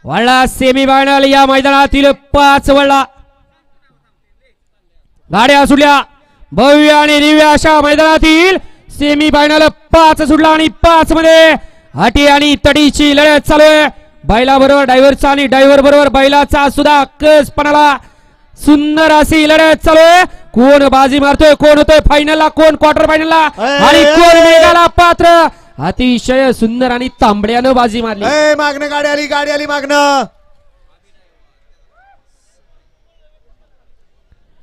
वळला सेमीफायनल या मैदानातील 5 वळला गाड्या सुटल्या भव्य आणि दिव्य अशा मैदानातील सेमीफायनल 5 सुटला आणि 5 मध्ये अटी आणि तडीची लढत चालू आहे. बैला बरोबर ड्रायव्हरचा आणि ड्रायव्हर बरोबर बैलाचा सुद्धा कसपणाला सुंदर अशी लढत चालू आहे. कोण बाजी मारतोय, कोण होतोय फायनलला, कोण क्वार्टर फायनलला आणि कोण मेगाला पात्र. अतिशय सुंदर आणि तांबड्यानं बाजी मारली. मागणं गाडी आली मागणं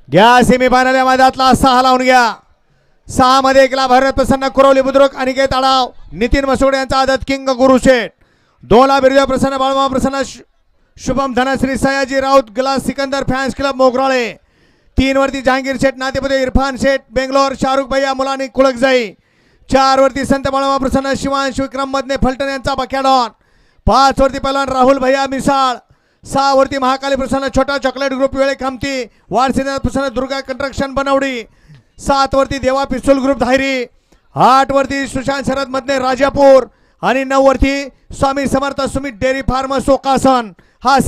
घ्या. सेमीफायनल या मैदानातला 6 लावून घ्या. 6 मध्ये एकला भरत प्रसन्न कुरवली बुद्रुक अनिकेत आडाव नितीन मसोडे यांचा आदत किंग गुरुशेठ. 2 ला बिरजा प्रसन्न बाळमा Prasanna Shubham Dhanashri Sayaji Raut glass Sikandar fans club Mograle. 3 वरती जहांगीर शेठ नातेपुते इरफान शेठ बेंगलोर शाहरुख भैया मुलानी कुळकजाई. 4 वरती संत बाळमा प्रसन्न शिवांश विक्रम मधने फलटण यांचा बक्याडॉन. 5 वरती पहलवान राहुल भैया मिसाळ. 6 वरती महाकाली प्रसन्न छोटा चॉकलेट ग्रुप वेळे खामती वारसीनाथ प्रसन्न दुर्गा कंस्ट्रक्शन बनवडी. 7 वरती देवा पिस्तूल ग्रुप धायरी. 8 वरती सुशांत शरद मधने राजापूर आणि 9 वरती स्वामी समर्थ सुमित डेअरी फार्म सोकासन.